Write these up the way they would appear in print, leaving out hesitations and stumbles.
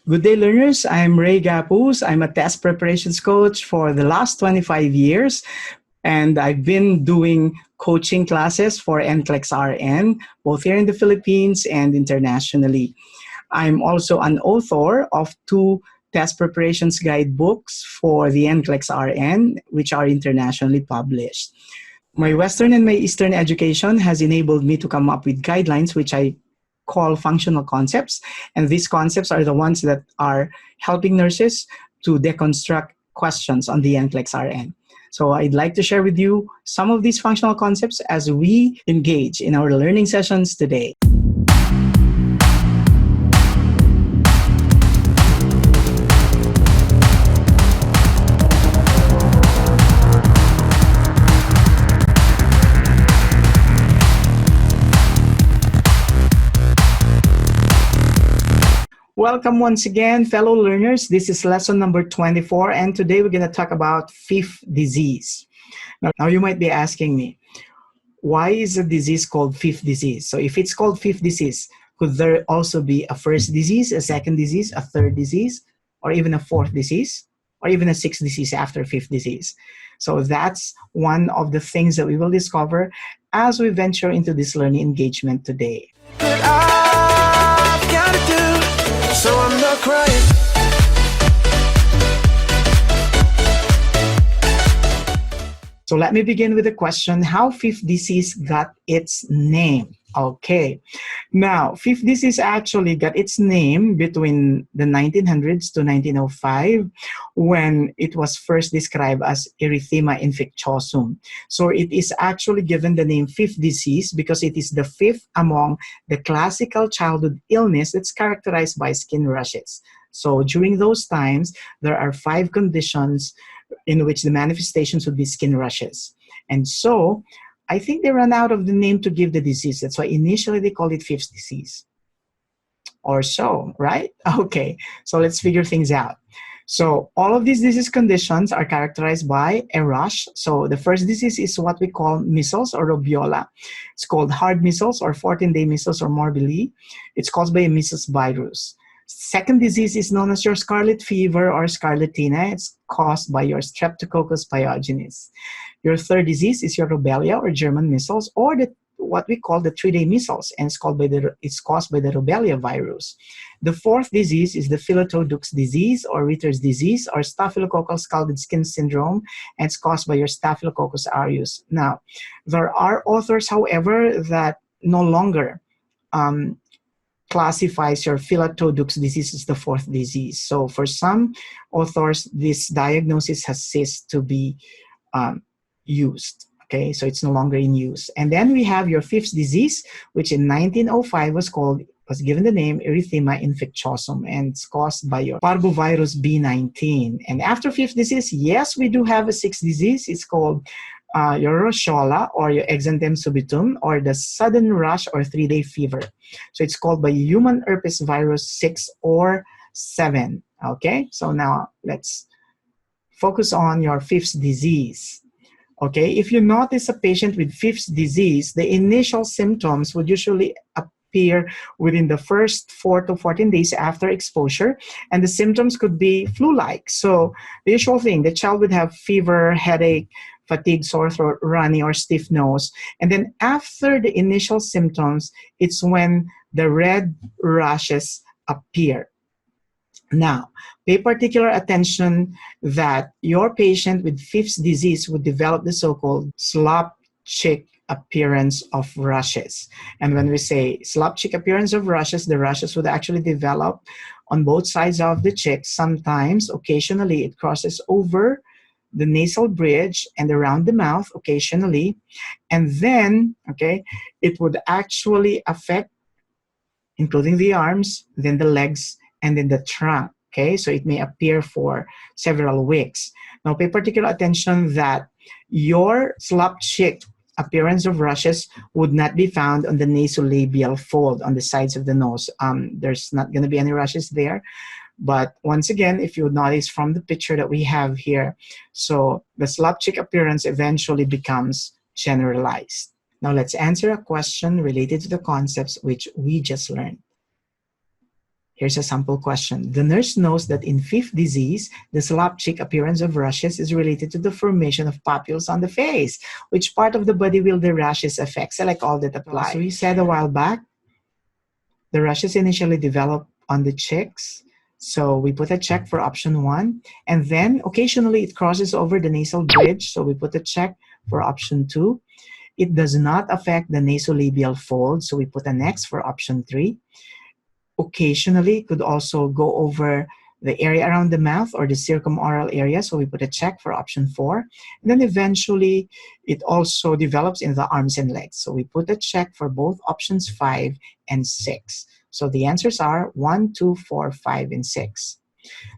Good day, learners. I'm Ray Gapuz. I'm a test preparations coach for the last 25 years, and I've been doing coaching classes for NCLEX RN, both here in the Philippines and internationally. I'm also an author of two test preparations guidebooks for the NCLEX RN, which are internationally published. My Western and my Eastern education has enabled me to come up with guidelines, which I call functional concepts. And these concepts are the ones that are helping nurses to deconstruct questions on the NCLEX RN. So I'd like to share with you some of these functional concepts as we engage in our learning sessions today. Welcome once again, fellow learners. This is lesson number 24, and today we're going to talk about fifth disease. Now you might be asking me, why is a disease called fifth disease? So if it's called fifth disease, could there also be a first disease, a second disease, a third disease, or even a fourth disease, or even a sixth disease after fifth disease? So that's one of the things that we will discover as we venture into this learning engagement today. So I'm not crying. So let me begin with the question, how fifth disease got its name? Okay, now fifth disease actually got its name between the 1900s to 1905 when it was first described as erythema infectiosum. So it is actually given the name fifth disease because it is the fifth among the classical childhood illness that's characterized by skin rashes. So during those times, there are 5 conditions in which the manifestations would be skin rashes. And so I think they ran out of the name to give the disease. That's why initially they called it fifth disease or so, right? Okay, so let's figure things out. So all of these disease conditions are characterized by a rash. So the first disease is what we call measles or rubiola. It's called hard measles or 14-day measles or morbilli. It's caused by a measles virus. Second disease is known as your scarlet fever or scarlatina. It's caused by your Streptococcus pyogenes. Your third disease is your rubella or German measles, or what we call the 3-day measles, and it's caused by the rubella virus. The fourth disease is the Philotrodux disease or Ritter's disease or staphylococcal scalded skin syndrome, and it's caused by your Staphylococcus aureus. Now, there are authors, however, that no longer classifies your Philotrodux disease as the fourth disease. So for some authors, this diagnosis has ceased to be used. Okay, so it's no longer in use. And then we have your fifth disease, which in 1905 was given the name erythema infectiosum, and it's caused by your parvovirus B19. And after fifth disease, yes, we do have a sixth disease. It's called your rosola or your exanthem subitum or the sudden rash or 3-day fever. So it's called by human herpes virus 6 or 7. Okay, so now let's focus on your fifth disease. Okay, if you notice a patient with fifth disease, the initial symptoms would usually appear within the first 4 to 14 days after exposure, and the symptoms could be flu-like. So the usual thing, the child would have fever, headache, fatigue, sore throat, runny, or stiff nose. And then after the initial symptoms, it's when the red rashes appear. Now, pay particular attention that your patient with fifth disease would develop the so-called slop cheek appearance of rashes. And when we say slop cheek appearance of rashes, the rashes would actually develop on both sides of the cheek. Sometimes, occasionally, it crosses over the nasal bridge and around the mouth occasionally. And then, okay, it would actually affect, including the arms, then the legs, and then the trunk. Okay, so it may appear for several weeks. Now, pay particular attention that your slop cheek appearance of rashes would not be found on the nasolabial fold on the sides of the nose. There's not going to be any rashes there. But once again, if you notice from the picture that we have here, so the slop cheek appearance eventually becomes generalized. Now let's answer a question related to the concepts which we just learned. Here's a sample question. The nurse knows that in fifth disease, the slap cheek appearance of rashes is related to the formation of papules on the face. Which part of the body will the rashes affect? Select all that apply. As we said a while back, the rashes initially develop on the cheeks. So we put a check for option 1. And then occasionally it crosses over the nasal bridge. So we put a check for option 2. It does not affect the nasolabial fold. So we put an X for option 3. Occasionally could also go over the area around the mouth or the circumoral area, so we put a check for option 4. And then eventually it also develops in the arms and legs, so we put a check for both options 5 and 6. So the answers are 1, 2, 4, 5, and 6.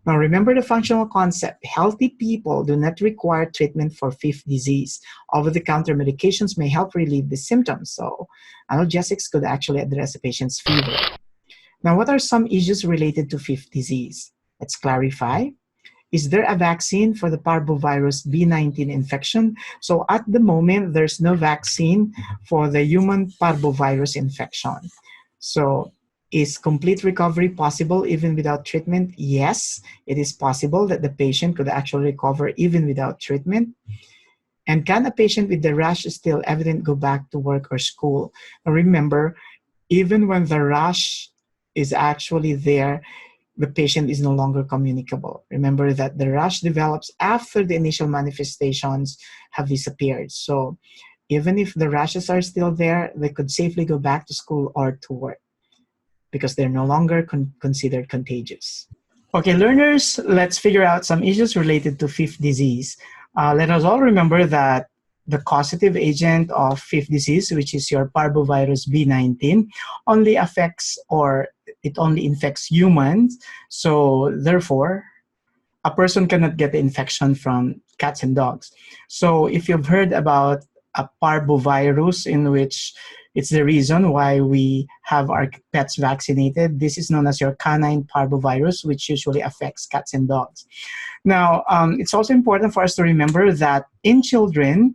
Now remember the functional concept. Healthy people do not require treatment for fifth disease. Over-the-counter medications may help relieve the symptoms, so analgesics could actually address a patient's fever. Now, what are some issues related to fifth disease? Let's clarify. Is there a vaccine for the parvovirus B19 infection? So at the moment, there's no vaccine for the human parvovirus infection. So is complete recovery possible even without treatment? Yes, it is possible that the patient could actually recover even without treatment. And can a patient with the rash still evident go back to work or school? Now remember, even when the rash is actually there, the patient is no longer communicable. Remember that the rash develops after the initial manifestations have disappeared. So even if the rashes are still there, they could safely go back to school or to work because they're no longer considered contagious. Okay, learners, let's figure out some issues related to fifth disease. Let us all remember that the causative agent of fifth disease, which is your parvovirus B19, only affects or it only infects humans. So therefore, a person cannot get the infection from cats and dogs. So if you've heard about a parvovirus in which it's the reason why we have our pets vaccinated, this is known as your canine parvovirus, which usually affects cats and dogs. Now, it's also important for us to remember that in children,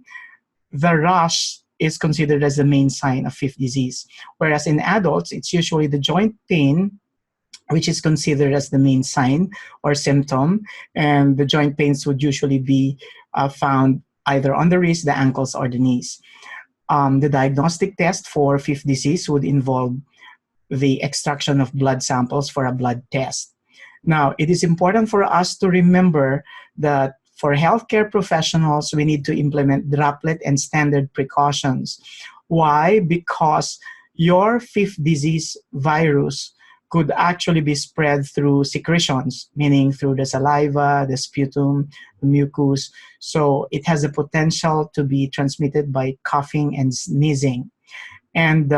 the rash is considered as the main sign of fifth disease, whereas in adults, it's usually the joint pain, which is considered as the main sign or symptom, and the joint pains would usually be found either on the wrist, the ankles, or the knees. The diagnostic test for fifth disease would involve the extraction of blood samples for a blood test. Now, it is important for us to remember that for healthcare professionals, we need to implement droplet and standard precautions. Why? Because your fifth disease virus could actually be spread through secretions, meaning through the saliva, the sputum, the mucus. So it has the potential to be transmitted by coughing and sneezing. And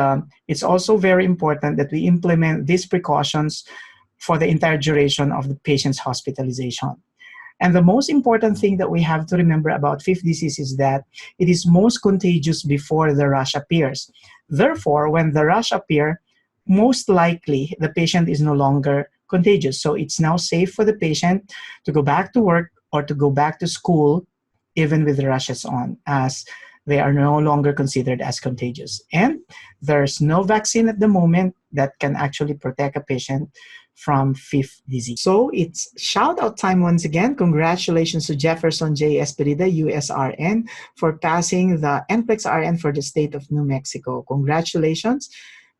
it's also very important that we implement these precautions for the entire duration of the patient's hospitalization. And the most important thing that we have to remember about fifth disease is that it is most contagious before the rash appears. Therefore, when the rash appears, most likely the patient is no longer contagious. So it's now safe for the patient to go back to work or to go back to school even with the rashes on, as they are no longer considered as contagious. And there's no vaccine at the moment that can actually protect a patient from fifth disease. So it's shout out time once again. Congratulations to Jefferson J. Esperida, USRN, for passing the NCLEX RN for the state of New Mexico. Congratulations,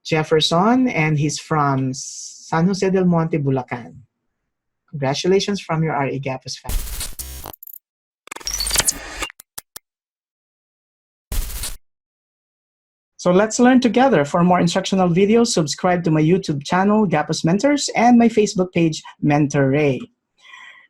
Jefferson, and he's from San Jose del Monte, Bulacan. Congratulations from your RA Gapuz family. So let's learn together. For more instructional videos, subscribe to my YouTube channel, Gapuz Mentors, and my Facebook page, Mentor Ray.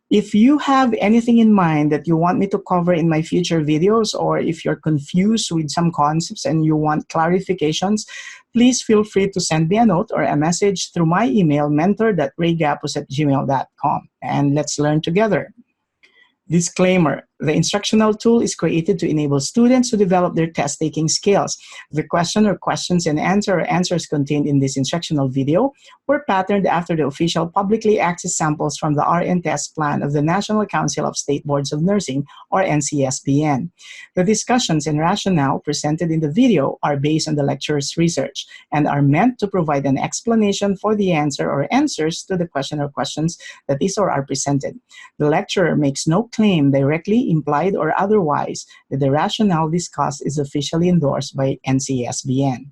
If you have anything in mind that you want me to cover in my future videos, or if you're confused with some concepts and you want clarifications, please feel free to send me a note or a message through my email, mentor.raygapuz@gmail.com. And let's learn together. Disclaimer: The instructional tool is created to enable students to develop their test-taking skills. The question or questions and answers contained in this instructional video were patterned after the official publicly accessed samples from the RN test plan of the National Council of State Boards of Nursing, or NCSBN. The discussions and rationale presented in the video are based on the lecturer's research and are meant to provide an explanation for the answer or answers to the question or questions that is or are presented. The lecturer makes no claim, directly, implied, or otherwise, that the rationale discussed is officially endorsed by NCSBN.